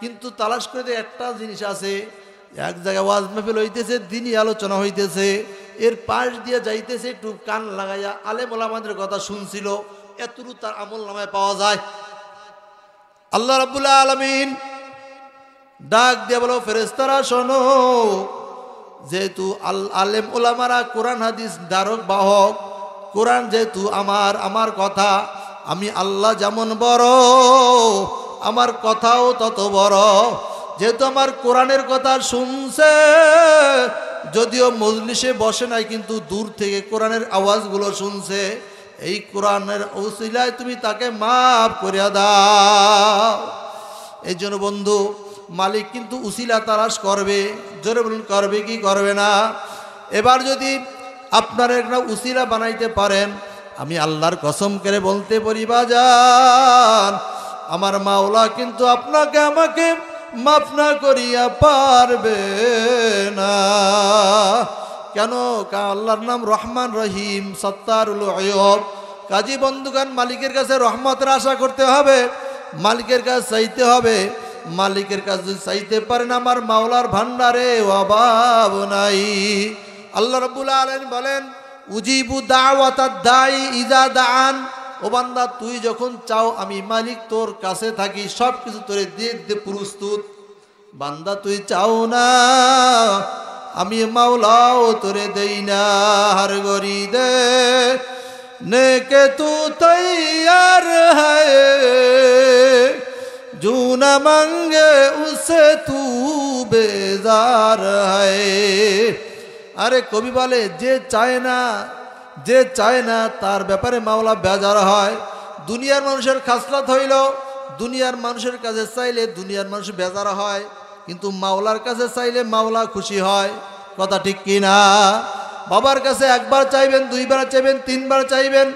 কিন্তু তালাশ করে দেখে একটা জিনিস আছে। এক জায়গায় ওয়াজ মাহফিল হইতেছে, দিনই আলোচনা হইতেছে, এর পাশ দিয়ে যাইতেছে, একটু কান লাগাইয়া আলেম ওলামাদের কথা শুনছিল, এতটুকু তার আমল নামায় পাওয়া যায়। আল্লাহ রাব্বুল আলামিন ডাক দিয়ে বলো, ফেরেশতারা শোনো, যেহেতু আলেম ওলামারা কোরআন হাদিস ধারক বাহক, কোরআন যেহেতু আমার কথা, আমি আল্লাহ যেমন বড়, আমার কথাও তত বড়। যেহেতু আমার কোরআনের কথা শুনছে, যদিও মজলিসে বসে নাই, কিন্তু দূর থেকে কোরআনের আওয়াজগুলো শুনছে, এই কোরআনের উসিলায় তুমি তাকে মাফ করিয়া দাও। এই জন্য বন্ধু, মালিক কিন্তু উসিলা তালাশ করবে। জোরে বলুন, করবে কি করবে না? এবার যদি আপনারা একটা উসিলা বানাইতে পারেন, আমি আল্লাহর কসম করে বলতে পারি বাজান, আমার মাওলা কিন্তু আপনাকে আমাকে মাফ না করিয়া পারবে না। কেন? আল্লাহর নাম রহমান রহিম, সত্তারুল আয়ব। কাজী বন্ধুগান, মালিকের কাছে রহমতের আশা করতে হবে, মালিকের কাছে চাইতে হবে। মালিকের কাছে চাইতে পারেন, আমার মাওলার ভান্ডারে অভাব নাই। আল্লাহ রাব্বুল আলামিন বলেন, উজিবু দাওয়াতাদ দাই ইজা দাআন। ও বান্দা, তুই যখন চাও আমি মালিক তোর কাছে থাকি, সব কিছু তোরে দিয়ে দিতে প্রস্তুত। বান্দা তুই চাও না, আমি মাওলাও তোরে দেই না। হর গরি দে নেকে তু তৈয়ার হ্যায়, जो न मांगे उसे तू बेजार है। আরে কবি বলে, যে চায় না তার ব্যাপারে মাওলা বেজার হয়। দুনিয়ার মানুষের খাসলত হইল, দুনিয়ার মানুষের কাছে চাইলে দুনিয়ার মানুষ বেজার হয়, কিন্তু মাওলার কাছে চাইলে মাওলা খুশি হয়। কথা ঠিক কি না? বাবার কাছে একবার চাইবেন, দুইবার চাইবেন, তিনবার চাইবেন,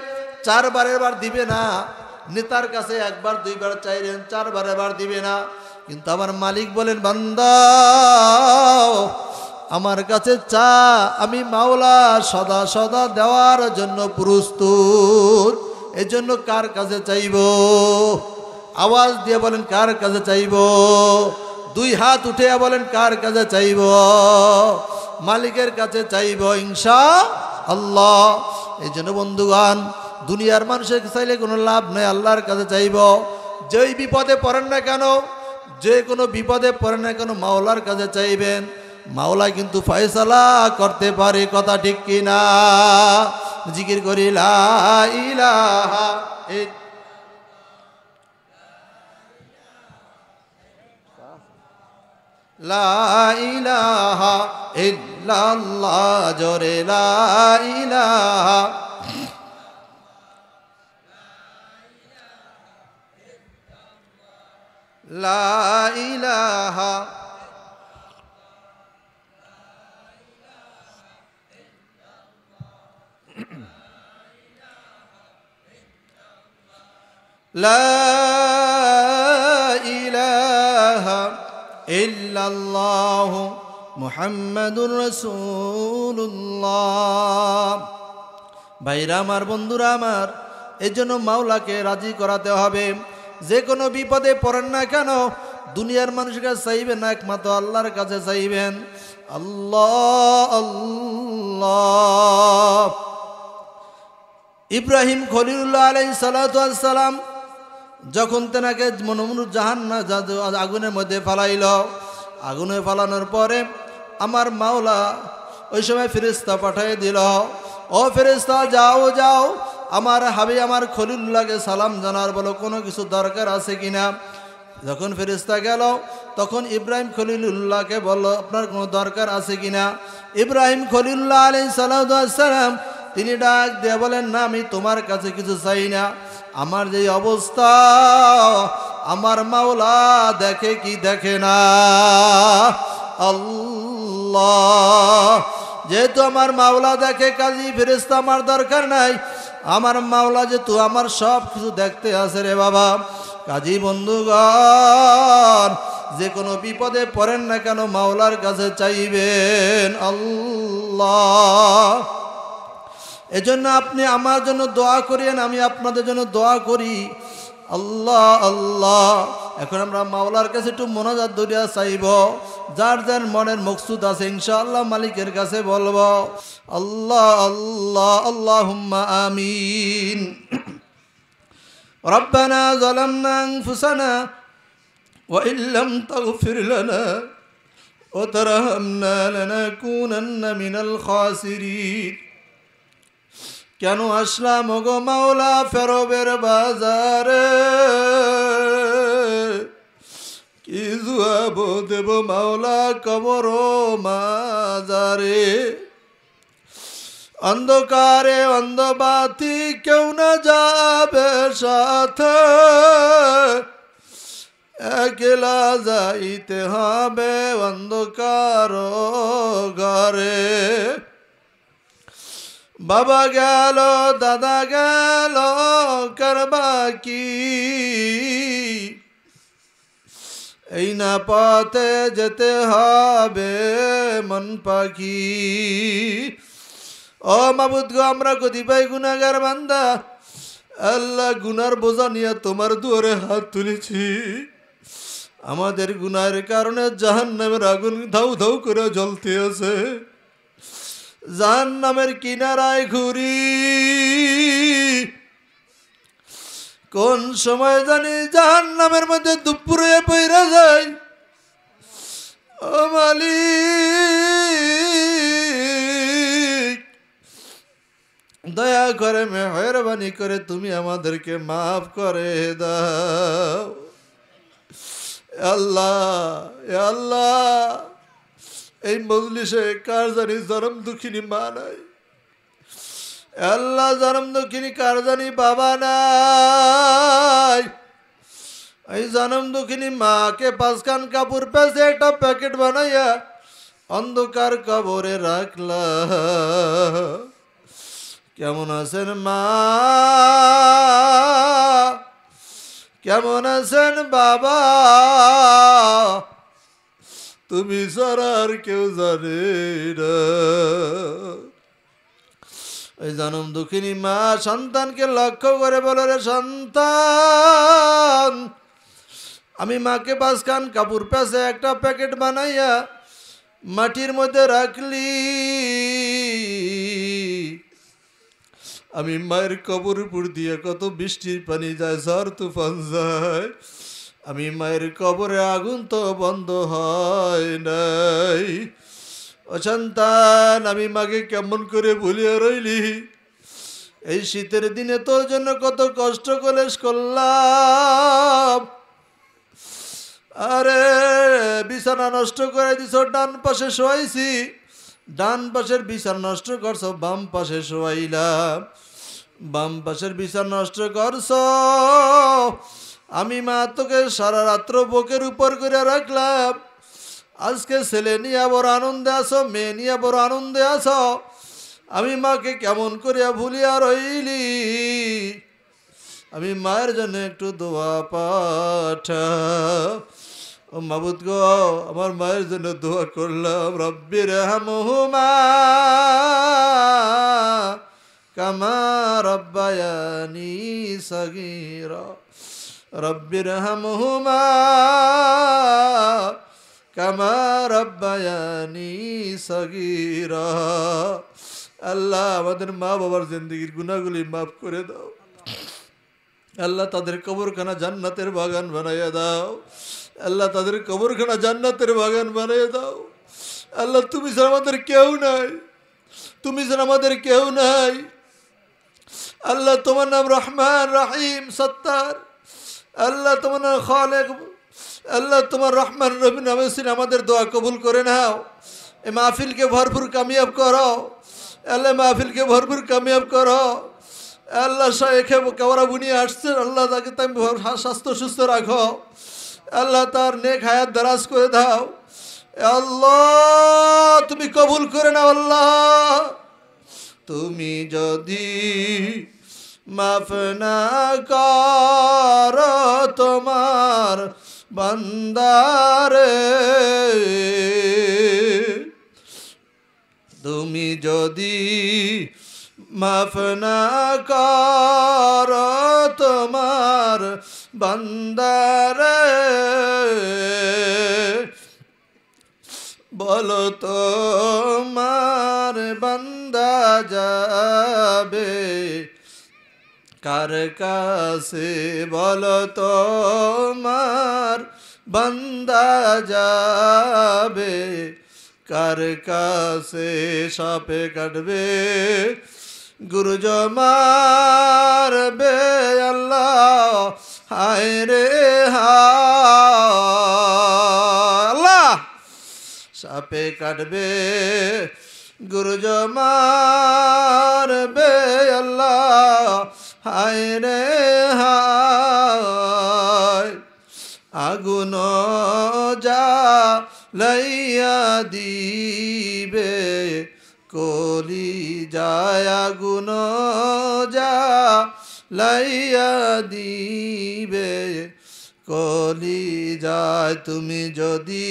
চারবারের বার দিবে না। নেতার কাছে একবার দুইবার চাইলেন, চারবারের বার দিবে না। কিন্তু আমার মালিক বলেন, বান্দা আমার কাছে চা, আমি মাওলা সদা সদা দেওয়ার জন্য প্রস্তুত। এজন্য কার কাছে চাইব? আওয়াজ দিয়ে বলেন, কার কাছে চাইব? দুই হাত উঠে বলেন, কার কাছে চাইব? মালিকের কাছে চাইব ইনশাআল্লাহ। এই জন্য বন্ধুগণ, দুনিয়ার মানুষের চাইলে কোনো লাভ নেই, আল্লাহর কাছে চাইব। যেই বিপদে পড়েন না কেন, যে কোনো বিপদে পড়েন না কেন, মাওলার কাছে চাইবেন, মাওলা কিন্তু ফয়সালা করতে পারে। কথা ঠিক কি না? জিকির করি লা ইলাহা লা ইলাহা ইল্লাল্লাহ, জোরে লা ইলাহা লা ইলাহা লা ইলাহা ইল্লাল্লাহু মুহাম্মাদুর রাসূলুল্লাহ। ভাইরা আমার, বন্ধুরা আমার, এই জন্য মাওলাকে রাজি করাতে হবে। যে কোনো বিপদে পড়েন না কেন, দুনিয়ার মানুষের কাছে চাইবেন না, একমাত্র আল্লাহর কাছে চাইবেন। আল্লাহ আল্লাহ। ইব্রাহিম খলিলুল্লাহ আলাইহিস সালাতু ওয়াস সালাম যখন তেনাকে জাহান্নাম আগুনের মধ্যে ফালাইল, আগুনে ফালানোর পরে আমার মাওলা ওই সময় ফেরেশতা পাঠিয়ে দিল, ও ফেরেশতা যাও যাও আমার হাবিব আমার খলিলুল্লাহকে সালাম জানার, বলো কোনো কিছু দরকার আছে কিনা। যখন ফেরেশতা গেল তখন ইব্রাহিম খলিলুল্লাহকে বলল, আপনার কোনো দরকার আছে কিনা। ইব্রাহিম খলিলুল্লাহ আলাইহিস সালাতু ওয়াস সালাম তিনি ডাক দিয়ে বলেন, না, আমি তোমার কাছে কিছু চাই না। আমার যে অবস্থা আমার মাওলা দেখে কি দেখে না। আল্লাহ, যেহেতু আমার মাওলা দেখে, কাজী ফেরেশতা আমার দরকার নাই। আমার মাওলা যেহেতু আমার সব কিছু দেখতে আছে রে বাবা। কাজী বন্ধুগণ, যে কোনো বিপদে পড়েন না কেন মাওলার কাছে চাইবেন। আল্লাহ, এজন্য আপনি আমার জন্য দোয়া করেন, আমি আপনাদের জন্য দোয়া করি। আল্লাহ আল্লাহ। এখন আমরা মাওলার কাছে একটু মোনাজাত দরিয়া চাইব, যার যার মনের মকসুদ আছে ইনশাআল্লাহ মালিকের কাছে বলবো। আল্লাহ আল্লাহ। আল্লাহুম্মা আমিন। রব্বানা যালামনা আনফুসানা ওয়া ইল্লাম তাগফির লানা ওয়া তারহামনা লানাকুনান্না মিনাল খাসিরিন। কেন আসলাম ওগো মাওলা ফেরবের বাজারে, কি জবাব দেব মাওলা কবর মাজারে। অন্ধকারে অন্ধবাতি কেউ না যাবে সাথে, একলা যাইতে হবে অন্ধকার ঘরে। বাবা গেল দাদা গেল করবা কি, এই না পথে যেতে হবে মন পাখি। ও মাবুদ গো, আমরা কতিপয় গুনাহগার বান্দা, আল্লাহ গুনার বোঝা নিয়ে তোমার দুয়ারে হাত তুলেছি। আমাদের গুনাহের কারণে জাহান্নামের আগুন ধাউ ধাউ করে জ্বলতে আছে। জাহান্নামের কিনারায় ঘুরি, কোন সময় জানি জাহান্নামের মধ্যে দুপুরে পইরা যায়। ও মালিক, দয়া করে মেহেরবানি করে তুমি আমাদেরকে মাফ করে দাও। আল্লাহ আল্লাহ, এই মজলিসে কার জানি জনম দুঃখিনী মা নাই। আল্লাহ, জনম দুঃখিনী কার জানি বাবা নাই। এই জনম দুঃখিনী মাকে 5 খান কাপড় পেছে একটা প্যাকেট বানাইয়া অন্ধকার কবরে রাখলা। কেমন আছেন মা, কেমন আছেন বাবা, তুমি ছাড়া আর কেউ জানে না। ওই জনম দুঃখিনী মা সন্তানকে লক্ষ্য করে বলে, রে সন্তান, আমি মাকে 5 খান কাপড় পেছে একটা প্যাকেট বানাইয়া মাটির মধ্যে রাখলি। আমি মায়ের কবর উপর দিয়ে কত বৃষ্টির পানি যায়, ঝড় তুফান যায়, আমি মায়ের কবরে আগুন তো বন্ধ হয় নাই। ও সন্তান, আমি মাকে কেমন করে ভুলিয়ে রইলি। এই শীতের দিনে তোর জন্য কত কষ্ট কলেশ করলাম। আরে বিছানা নষ্ট করে দিছ, ডান পাশে শোয়াইছি, ডান পাশের বিছানা নষ্ট করছ, বাম পাশে শোয়াইলাম, বাম পাশের বিছানা নষ্ট করছ। আমি মা তোকে সারা রাত্র বুকের উপর করে রাখলাম। আজকে ছেলে নিয়ে বড় আনন্দে আছো, মেয়ে নিয়ে বড় আনন্দে আছো, আমি মাকে কেমন করিয়া ভুলিয়া রইলি। আমি মায়ের জন্য একটু দোয়া পাঠাও। ও মাবুদ গো, আমার মায়ের জন্য দোয়া করলাম, রব্বির হামহুমা কামা রব্বায়ানি সগীরা, রব্বির হামহুমা কামা রব্বায়ানি সগীরা। আল্লাহ আমাদের মা বাবার জিন্দেগির গুনাহগুলি মাফ করে দাও। আল্লাহ তাদের কবরখানা জান্নাতের বাগান বানাইয়া দাও। আল্লাহ তাদের কবরখানা জান্নাতের বাগান বানিয়ে দাও। আল্লাহ তুমি ছাড়া আমাদের কেউ নাই, তুমি ছাড়া আমাদের কেউ নাই। আল্লাহ তোমার নাম রহমান রহিম সত্তার, আল্লাহ তোমার নাম খালেক, আল্লাহ তোমার রহমান রহিম নামে আমাদের দোয়া কবুল করে নাও। এই মাহফিলকে ভরপুর কামিয়াব করো আল্লাহ, মাহফিলকে ভরপুর কামিয়াব করো আল্লাহ। শায়েখে কাওয়ারা বুনিয়ে আসছে আল্লাহ, তাকে তুমি স্বাস্থ্য সুস্থ রাখো আল্লাহ, তার নেক হায়াত দারাজ করে দাও আল্লাহ, তুমি কবুল করে নাও আল্লাহ। তুমি যদি মাফ না করো তোমার বান্দারে, তুমি যদি মাফ না করো তোমার বান্দারে, বলো তোমার বান্দা যাবে কার কাছে, বলো তোমার বান্দা যাবে কার কাছে। সাপে কাটবে গুরুজ মারবে আল্লাহ, হায় রে আল্লাহ। সাপে কাটবে গুরুজ মারবে আল্লাহ, হায় রে হায়। আগুন জ্বালাইয়া দিবে কলি যায়, আগুন জ্বালাইয়া দিবে কলি যায়। তুমি যদি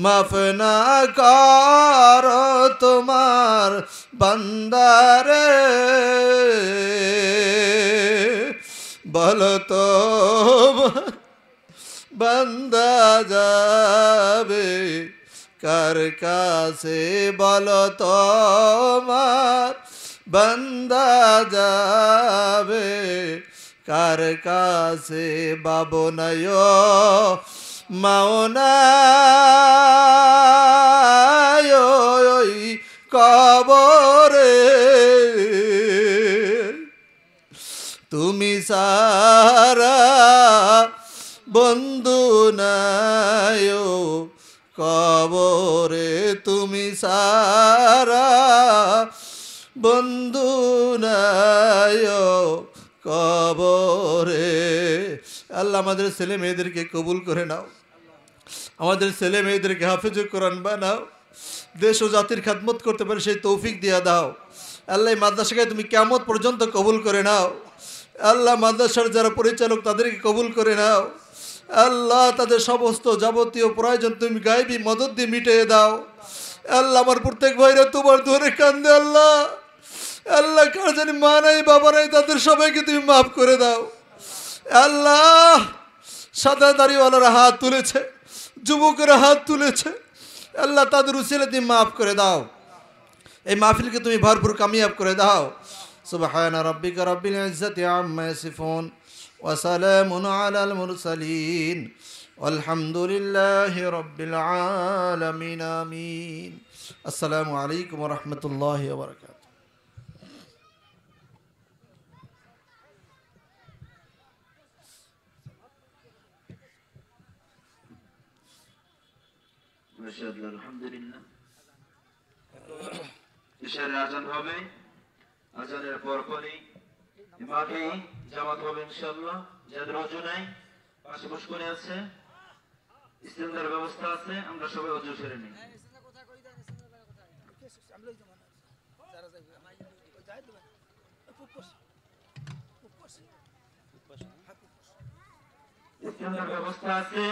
মাফ না করো তোমার বান্দারে, বলো তো বান্দা যাবে কার কাছে, বলো তোমার বান্দা যাবে কার কাছে। বাবো নাই মাও নাই কবরে, তুমি সারা বন্ধু নাই কবরে, তুমি সারা বন্ধু নাই কবরে। আল্লাহ আমাদের ছেলে মেয়েদেরকে কবুল করে নাও, আমাদের ছেলে মেয়েদেরকে হাফেজুল কোরআন বানাও, দেশ ও জাতির খেদমত করতে পারে সেই তৌফিক দিয়া দাও আল্লাহ। এই মাদ্রাসাকে তুমি কিয়ামত পর্যন্ত কবুল করে নাও আল্লাহ। মাদ্রাসার যারা পরিচালক তাদেরকে কবুল করে নাও আল্লাহ। তাদের সমস্ত যাবতীয় প্রয়োজন তুমি গায়েবী মদত দিয়ে মিটিয়ে দাও আল্লাহ। আমার প্রত্যেক ভাইরা তোমার দুয়ারে কান্দে আল্লাহ। আল্লাহ কার জানি মা নাই বাবা নাই, তাদের সবাইকে তুমি মাফ করে দাও আল্লাহ। সাদা দাড়িওয়ালারা হাত তুলেছে, যুবকেরা হাত তুলেছে আল্লাহ, তাদের উসিলে তুমি মাফ করে দাও। এই মাহফিলকে তুমি ভরপুর কামিয়াব করে দাও। সুবহানা রাব্বিকা রাব্বিল ইজ্জাতি আম্মা ইয়াসিফুন ওয়া সালামুন আলাল মুরসালিন ওয়ালহামদুলিল্লাহি রাব্বিল আলামিন। আমিন। আসসালামু আলাইকুম ওয়া রাহমাতুল্লাহি ওয়া বারাকাতুহু। মাশাআল্লাহ, আলহামদুলিল্লাহ। ইশারে আজান হবে, আজানের পরপরই মাঠে জামাত হবে ইনশাআল্লাহ। যাদের ওযু নাই পাশে পুষ্করে আছে, ইস্তেঞ্জার ব্যবস্থা আছে, আমরা সবাই ওযু সেরে নিই। ইস্তেঞ্জার ব্যবস্থা আছে।